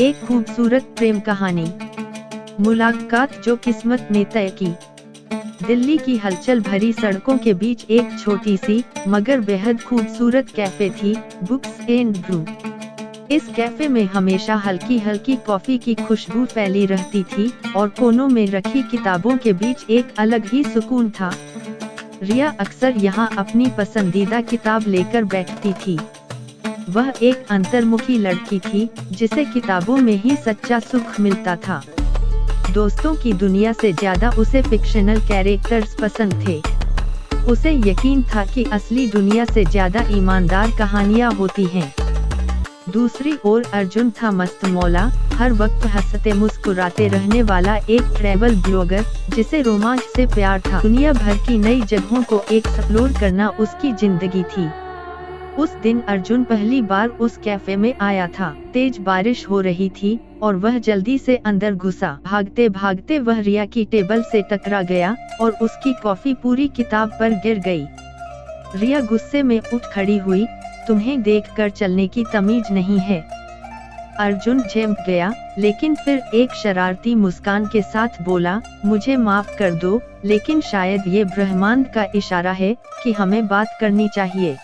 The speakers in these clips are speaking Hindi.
एक खूबसूरत प्रेम कहानी, मुलाकात जो किस्मत ने तय की। दिल्ली की हलचल भरी सड़कों के बीच एक छोटी सी मगर बेहद खूबसूरत कैफे थी, बुक्स एंड ब्रू। इस कैफे में हमेशा हल्की हल्की कॉफी की खुशबू फैली रहती थी और कोनों में रखी किताबों के बीच एक अलग ही सुकून था। रिया अक्सर यहाँ अपनी पसंदीदा किताब लेकर बैठती थी। वह एक अंतर्मुखी लड़की थी जिसे किताबों में ही सच्चा सुख मिलता था। दोस्तों की दुनिया से ज्यादा उसे फिक्शनल कैरेक्टर्स पसंद थे। उसे यकीन था कि असली दुनिया से ज्यादा ईमानदार कहानियां होती हैं। दूसरी ओर अर्जुन था मस्त मौला, हर वक्त हंसते मुस्कुराते रहने वाला एक ट्रैवल ब्लॉगर जिसे रोमांच से प्यार था। दुनिया भर की नई जगहों को एक्सप्लोर करना उसकी जिंदगी थी। उस दिन अर्जुन पहली बार उस कैफे में आया था। तेज बारिश हो रही थी और वह जल्दी से अंदर घुसा। भागते भागते वह रिया की टेबल से टकरा गया और उसकी कॉफी पूरी किताब पर गिर गई। रिया गुस्से में उठ खड़ी हुई, तुम्हें देखकर चलने की तमीज नहीं है। अर्जुन झेंप गया, लेकिन फिर एक शरारती मुस्कान के साथ बोला, मुझे माफ कर दो, लेकिन शायद ये ब्रह्मांड का इशारा है कि हमें बात करनी चाहिए।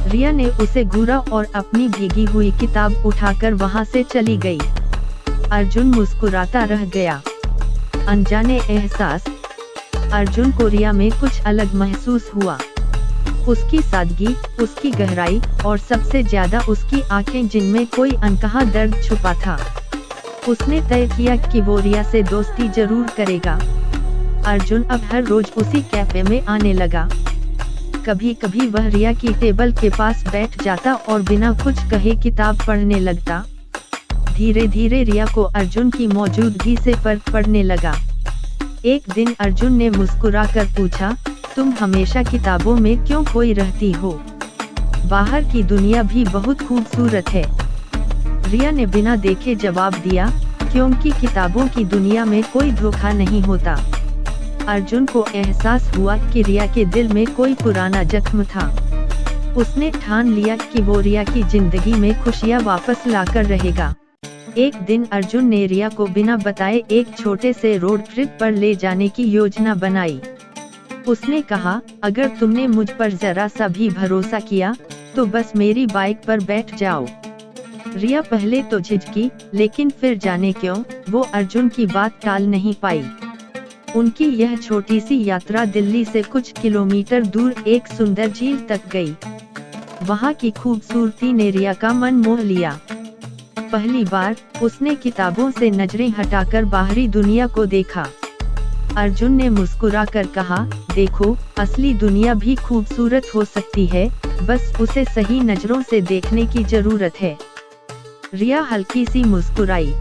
रिया ने उसे घूरा और अपनी भीगी हुई किताब उठाकर वहां से चली गई। अर्जुन मुस्कुराता रह गया। अनजाने एहसास। अर्जुन को रिया में कुछ अलग महसूस हुआ। उसकी सादगी, उसकी गहराई और सबसे ज्यादा उसकी आंखें जिनमें कोई अनकहा दर्द छुपा था। उसने तय किया कि वो रिया से दोस्ती जरूर करेगा। अर्जुन अब हर रोज उसी कैफे में आने लगा। कभी कभी वह रिया की टेबल के पास बैठ जाता और बिना कुछ कहे किताब पढ़ने लगता। धीरे धीरे रिया को अर्जुन की मौजूदगी से फर्क पड़ने लगा। एक दिन अर्जुन ने मुस्कुराकर पूछा, तुम हमेशा किताबों में क्यों खोई रहती हो? बाहर की दुनिया भी बहुत खूबसूरत है। रिया ने बिना देखे जवाब दिया, क्योंकि किताबों की दुनिया में कोई धोखा नहीं होता। अर्जुन को एहसास हुआ कि रिया के दिल में कोई पुराना जख्म था। उसने ठान लिया कि वो रिया की जिंदगी में खुशियां वापस लाकर रहेगा। एक दिन अर्जुन ने रिया को बिना बताए एक छोटे से रोड ट्रिप पर ले जाने की योजना बनाई। उसने कहा, अगर तुमने मुझ पर जरा सा भी भरोसा किया तो बस मेरी बाइक पर बैठ जाओ। रिया पहले तो झिझकी, लेकिन फिर जाने क्यों वो अर्जुन की बात टाल नहीं पाई। उनकी यह छोटी सी यात्रा दिल्ली से कुछ किलोमीटर दूर एक सुंदर झील तक गई। वहाँ की खूबसूरती ने रिया का मन मोह लिया। पहली बार उसने किताबों से नजरें हटाकर बाहरी दुनिया को देखा। अर्जुन ने मुस्कुराकर कहा, देखो, असली दुनिया भी खूबसूरत हो सकती है, बस उसे सही नजरों से देखने की जरूरत है। रिया हल्की सी मुस्कुराई।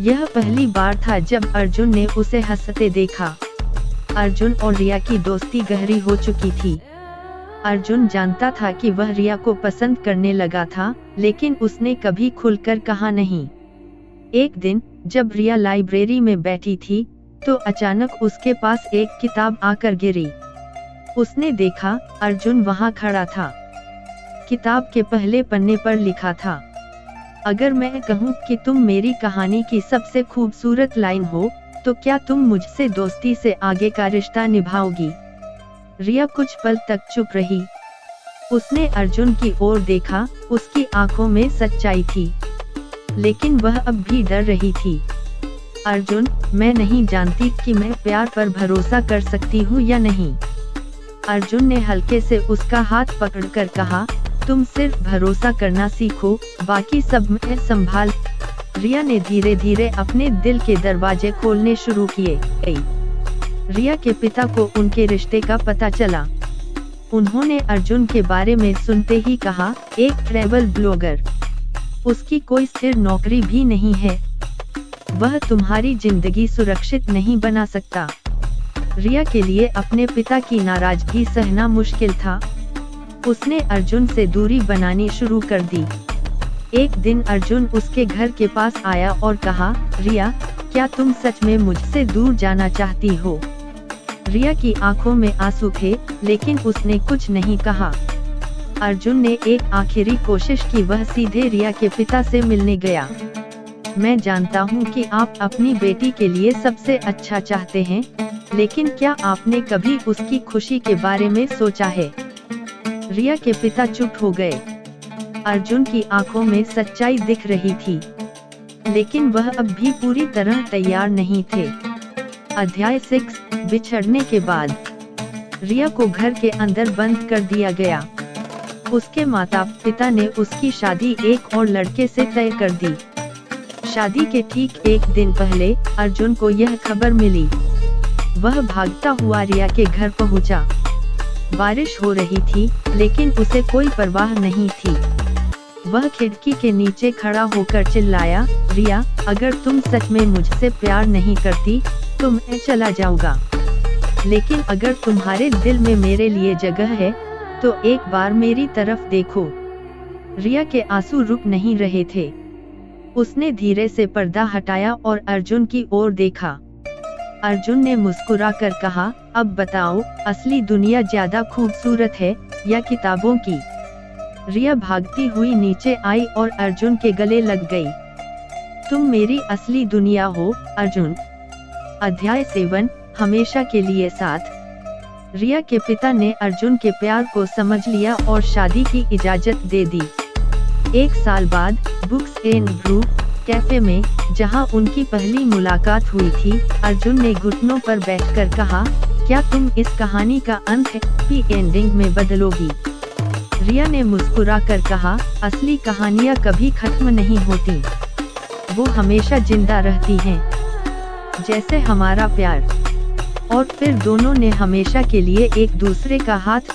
यह पहली बार था जब अर्जुन ने उसे हंसते देखा। अर्जुन और रिया की दोस्ती गहरी हो चुकी थी। अर्जुन जानता था कि वह रिया को पसंद करने लगा था, लेकिन उसने कभी खुलकर कहा नहीं। एक दिन जब रिया लाइब्रेरी में बैठी थी तो अचानक उसके पास एक किताब आकर गिरी। उसने देखा, अर्जुन वहां खड़ा था। किताब के पहले पन्ने पर लिखा था, अगर मैं कहूँ कि तुम मेरी कहानी की सबसे खूबसूरत लाइन हो तो क्या तुम मुझसे दोस्ती से आगे का रिश्ता निभाओगी? रिया कुछ पल तक चुप रही। उसने अर्जुन की ओर देखा, उसकी आंखों में सच्चाई थी, लेकिन वह अब भी डर रही थी। अर्जुन, मैं नहीं जानती कि मैं प्यार पर भरोसा कर सकती हूँ या नहीं। अर्जुन ने हल्के से उसका हाथ पकड़कर कहा, तुम सिर्फ भरोसा करना सीखो, बाकी सब मैं संभाल। रिया ने धीरे धीरे अपने दिल के दरवाजे खोलने शुरू किए। रिया के पिता को उनके रिश्ते का पता चला। उन्होंने अर्जुन के बारे में सुनते ही कहा, एक ट्रैवल ब्लॉगर, उसकी कोई स्थिर नौकरी भी नहीं है, वह तुम्हारी जिंदगी सुरक्षित नहीं बना सकता। रिया के लिए अपने पिता की नाराजगी सहना मुश्किल था। उसने अर्जुन से दूरी बनानी शुरू कर दी। एक दिन अर्जुन उसके घर के पास आया और कहा, रिया, क्या तुम सच में मुझसे दूर जाना चाहती हो? रिया की आंखों में आंसू थे, लेकिन उसने कुछ नहीं कहा। अर्जुन ने एक आखिरी कोशिश की, वह सीधे रिया के पिता से मिलने गया। मैं जानता हूँ कि आप अपनी बेटी के लिए सबसे अच्छा चाहते हैं, लेकिन क्या आपने कभी उसकी खुशी के बारे में सोचा है? रिया के पिता चुप हो गए। अर्जुन की आंखों में सच्चाई दिख रही थी, लेकिन वह अब भी पूरी तरह तैयार नहीं थे। अध्याय 6 बिछड़ने के बाद रिया को घर के अंदर बंद कर दिया गया। उसके माता पिता ने उसकी शादी एक और लड़के से तय कर दी। शादी के ठीक एक दिन पहले अर्जुन को यह खबर मिली। वह भागता हुआ रिया के घर पहुंचा। बारिश हो रही थी, लेकिन उसे कोई परवाह नहीं थी। वह खिड़की के नीचे खड़ा होकर चिल्लाया, रिया, अगर तुम सच में मुझसे प्यार नहीं करती तो मैं चला जाऊंगा, लेकिन अगर तुम्हारे दिल में मेरे लिए जगह है तो एक बार मेरी तरफ देखो। रिया के आंसू रुक नहीं रहे थे। उसने धीरे से पर्दा हटाया और अर्जुन की ओर देखा। अर्जुन ने मुस्कुराकर कहा, अब बताओ, असली दुनिया ज्यादा खूबसूरत है या किताबों की? रिया भागती हुई नीचे आई और अर्जुन के गले लग गई। तुम मेरी असली दुनिया हो, अर्जुन। अध्याय 7 हमेशा के लिए साथ। रिया के पिता ने अर्जुन के प्यार को समझ लिया और शादी की इजाजत दे दी। एक साल बाद बुक्स एंड ब्रू कैफे में, जहां उनकी पहली मुलाकात हुई थी, अर्जुन ने घुटनों पर बैठकर कहा, क्या तुम इस कहानी का अंत हैप्पी एंडिंग में बदलोगी? रिया ने मुस्कुराकर कहा, असली कहानियां कभी खत्म नहीं होती, वो हमेशा जिंदा रहती हैं, जैसे हमारा प्यार। और फिर दोनों ने हमेशा के लिए एक दूसरे का हाथ